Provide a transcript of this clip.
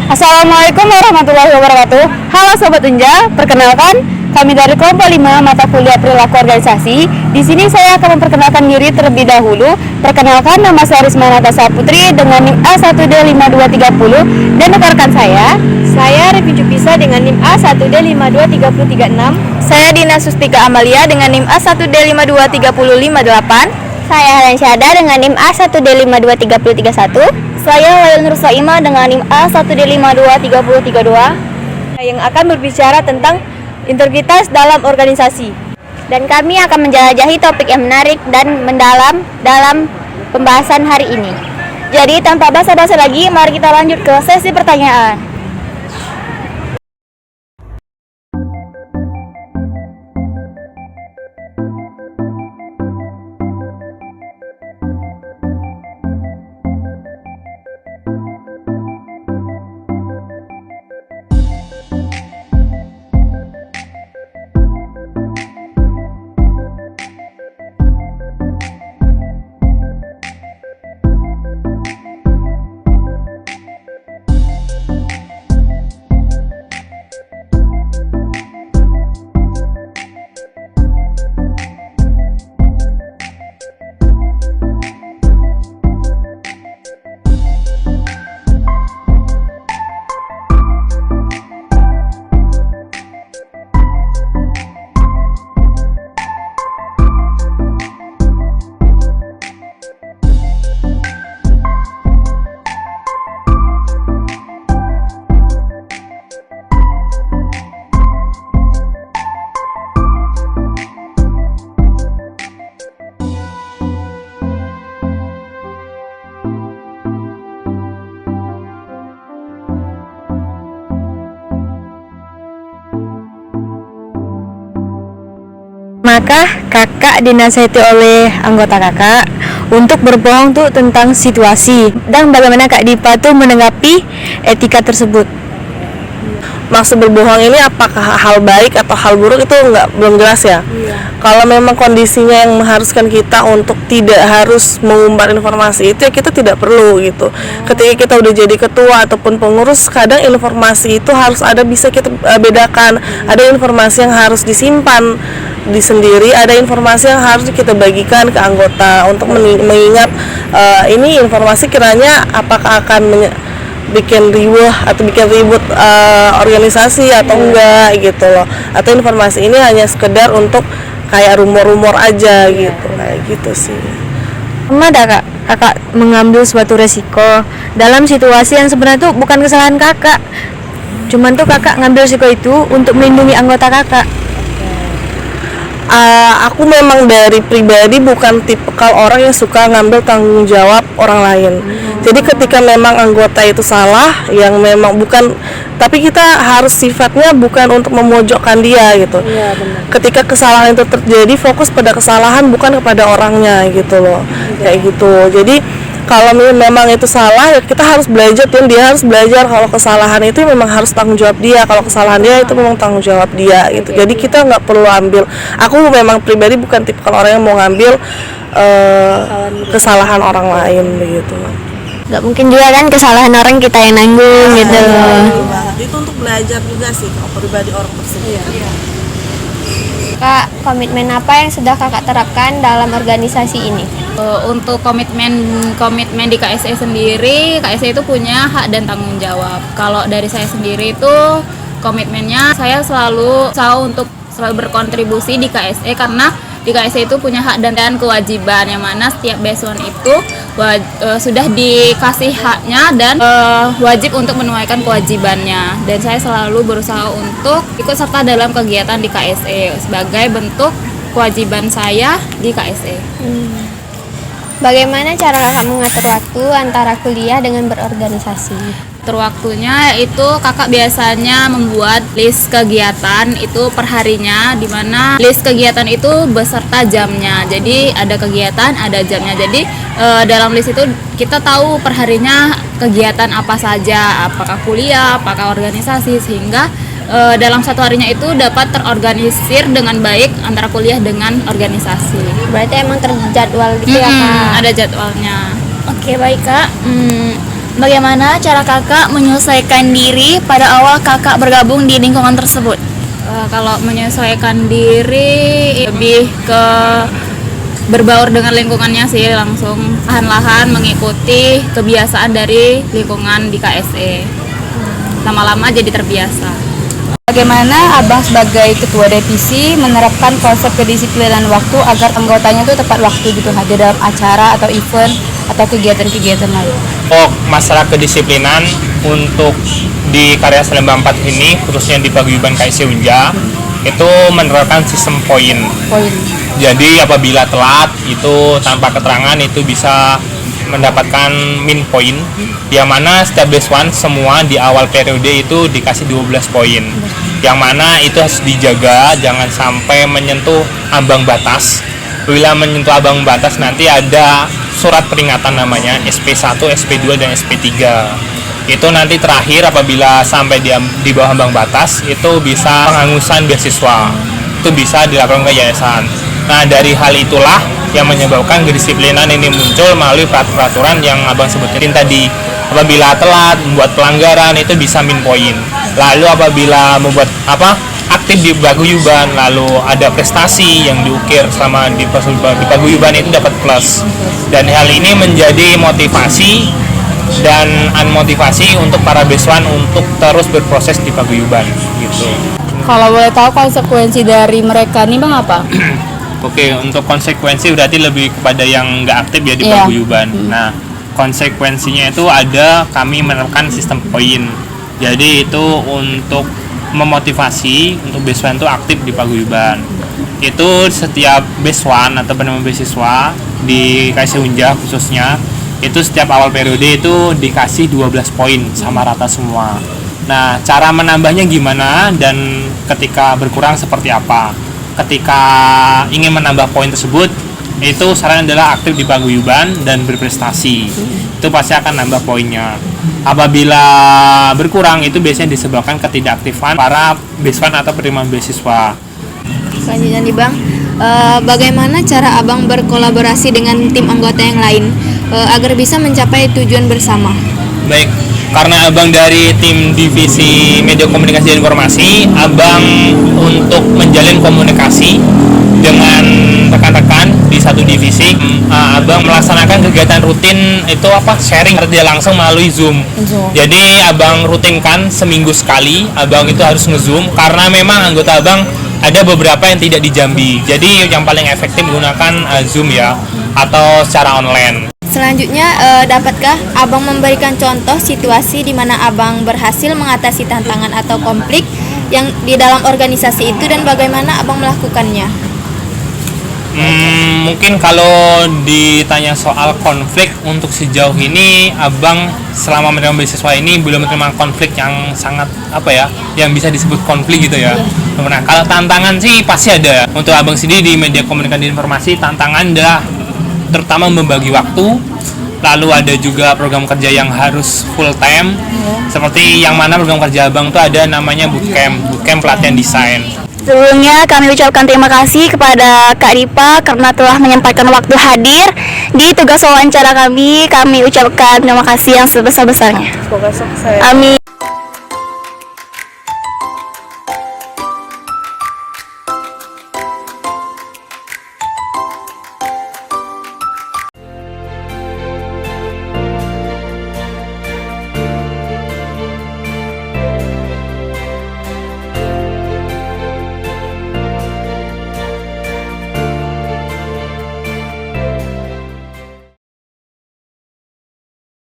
Assalamualaikum warahmatullahi wabarakatuh. Halo Sobat Unja, perkenalkan kami dari kelompok 5 mata kuliah perilaku organisasi. Di sini saya akan memperkenalkan diri terlebih dahulu. Perkenalkan, nama saya Risma Natasha Putri dengan NIM A1D5230 dan rekan saya Revi Jupisa dengan NIM A1D52336. Saya Dina Sustika Amalia dengan NIM A1D52358. Saya Helen Syahda dengan NIM A1D52331. Saya Lail Nur Saima dengan NIM A1D523032 yang akan berbicara tentang integritas dalam organisasi. Dan kami akan menjelajahi topik yang menarik dan mendalam dalam pembahasan hari ini. Jadi tanpa basa-basi lagi, mari kita lanjut ke sesi pertanyaan. Maka kakak dinasihati oleh anggota kakak untuk berbohong tuh tentang situasi dan bagaimana Kak Dipa tuh menanggapi etika tersebut. Maksud berbohong ini apakah hal baik atau hal buruk itu belum jelas ya. Kalau memang kondisinya yang mengharuskan kita untuk tidak harus mengumbar informasi itu ya kita tidak perlu gitu. Ketika kita udah jadi ketua ataupun pengurus, kadang informasi itu harus ada, bisa kita bedakan. Ada informasi yang harus disimpan di sendiri, ada informasi yang harus kita bagikan ke anggota untuk mengingat ini informasi kiranya apakah akan bikin riuh atau bikin ribut organisasi atau enggak gitu loh, atau informasi ini hanya sekedar untuk kayak rumor-rumor aja gitu, kayak gitu sih. Pernah ada kakak mengambil suatu resiko dalam situasi yang sebenarnya tuh bukan kesalahan kakak, cuman tuh kakak ngambil resiko itu untuk melindungi anggota kakak? Aku memang dari pribadi bukan tipikal orang yang suka ngambil tanggung jawab orang lain. Jadi ketika memang anggota itu salah, yang memang bukan, tapi kita harus sifatnya bukan untuk memojokkan dia gitu. Ketika kesalahan itu terjadi, fokus pada kesalahan bukan kepada orangnya gitu loh. Kayak gitu. Jadi kalau memang itu salah ya kita harus belajar, dan dia harus belajar kalau kesalahan itu memang harus tanggung jawab dia, kalau kesalahan dia itu memang tanggung jawab dia gitu. Jadi kita nggak perlu ambil, aku memang pribadi bukan tipe orang yang mau ngambil kesalahan orang lain begitu. Nggak mungkin juga kan kesalahan orang kita yang nanggung gitu. Itu untuk belajar juga sih kalau pribadi orang tersebut. Kak, komitmen apa yang sudah kakak terapkan dalam organisasi ini? Untuk komitmen di KSE sendiri, KSE itu punya hak dan tanggung jawab. Kalau dari saya sendiri itu komitmennya saya selalu untuk selalu berkontribusi di KSE, karena di KSE itu punya hak dan kewajiban, yang mana setiap besuan itu sudah dikasih haknya dan wajib untuk menunaikan kewajibannya. Dan saya selalu berusaha untuk ikut serta dalam kegiatan di KSE sebagai bentuk kewajiban saya di KSE. Bagaimana cara kakak mengatur waktu antara kuliah dengan berorganisasi? Atur waktunya yaitu kakak biasanya membuat list kegiatan itu per harinya, di mana list kegiatan itu beserta jamnya. Jadi ada kegiatan, ada jamnya. Jadi dalam list itu kita tahu per harinya kegiatan apa saja, apakah kuliah, apakah organisasi, sehingga dalam satu harinya itu dapat terorganisir dengan baik antara kuliah dengan organisasi. Berarti emang terjadwal gitu ya Kak? Ada jadwalnya. Oke, baik Kak. Bagaimana cara kakak menyesuaikan diri pada awal kakak bergabung di lingkungan tersebut? Kalau menyesuaikan diri lebih ke berbaur dengan lingkungannya sih, langsung perlahan-lahan mengikuti kebiasaan dari lingkungan di KSE. Lama-lama jadi terbiasa. Bagaimana Abang sebagai ketua divisi menerapkan konsep kedisiplinan waktu agar anggotanya itu tepat waktu gitu hadir dalam acara atau event atau kegiatan-kegiatan lain? Oh, masalah kedisiplinan untuk di karya Salemba 4 ini, khususnya di paguyuban KSE Unja, itu menerapkan sistem poin. Jadi apabila telat itu tanpa keterangan itu bisa mendapatkan min poin, yang mana setiap baswan semua di awal periode itu dikasih 12 poin, yang mana itu harus dijaga jangan sampai menyentuh ambang batas. Bila menyentuh ambang batas nanti ada surat peringatan namanya SP1, SP2 dan SP3. Itu nanti terakhir apabila sampai di bawah ambang batas itu bisa penghangusan beasiswa, itu bisa dilakukan ke yayasan. Nah, dari hal itulah yang menyebabkan kedisiplinan ini muncul melalui peraturan yang abang sebutin tadi. Apabila telat membuat pelanggaran itu bisa min poin. Lalu apabila membuat aktif di paguyuban lalu ada prestasi yang diukir selama di paguyuban itu dapat plus. Dan hal ini menjadi motivasi dan unmotivasi untuk para beswan untuk terus berproses di paguyuban gitu. Kalau boleh tahu konsekuensi dari mereka nih Bang apa? Oke, untuk konsekuensi berarti lebih kepada yang nggak aktif ya di Iya. paguyuban. Nah, konsekuensinya itu ada kami menerapkan sistem poin. Jadi itu untuk memotivasi untuk beswan itu aktif di paguyuban. Itu setiap beswan atau penerima beasiswa di KSE Unja khususnya itu setiap awal periode itu dikasih 12 poin sama rata semua. Nah, cara menambahnya gimana dan ketika berkurang seperti apa? Ketika ingin menambah poin tersebut, itu saran adalah aktif di paguyuban dan berprestasi. Itu pasti akan nambah poinnya. Apabila berkurang itu biasanya disebabkan ketidakaktifan para beswan atau penerima beasiswa. Selanjutnya nih Bang, bagaimana cara Abang berkolaborasi dengan tim anggota yang lain agar bisa mencapai tujuan bersama? Baik, karena abang dari tim divisi media komunikasi dan informasi, abang untuk menjalin komunikasi dengan rekan-rekan di satu divisi, abang melaksanakan kegiatan rutin itu sharing kerja langsung melalui Zoom. Jadi abang rutinkan seminggu sekali, abang itu harus nge-Zoom karena memang anggota abang ada beberapa yang tidak di Jambi. Jadi yang paling efektif menggunakan Zoom ya atau secara online. Selanjutnya, dapatkah Abang memberikan contoh situasi di mana Abang berhasil mengatasi tantangan atau konflik yang di dalam organisasi itu dan bagaimana Abang melakukannya? Mungkin kalau ditanya soal konflik untuk sejauh ini abang selama menerima beasiswa ini belum menerima konflik yang sangat yang bisa disebut konflik gitu ya. Nah, kalau tantangan sih pasti ada. Untuk abang sendiri di media komunikasi dan informasi, tantangan adalah terutama membagi waktu. Lalu ada juga program kerja yang harus full time, seperti yang mana program kerja abang tuh ada namanya bootcamp pelatihan desain. Sebelumnya kami ucapkan terima kasih kepada Kak Dipa karena telah menyempatkan waktu hadir di tugas wawancara kami. Kami ucapkan terima kasih yang sebesar-besarnya. Semoga sukses. Amin.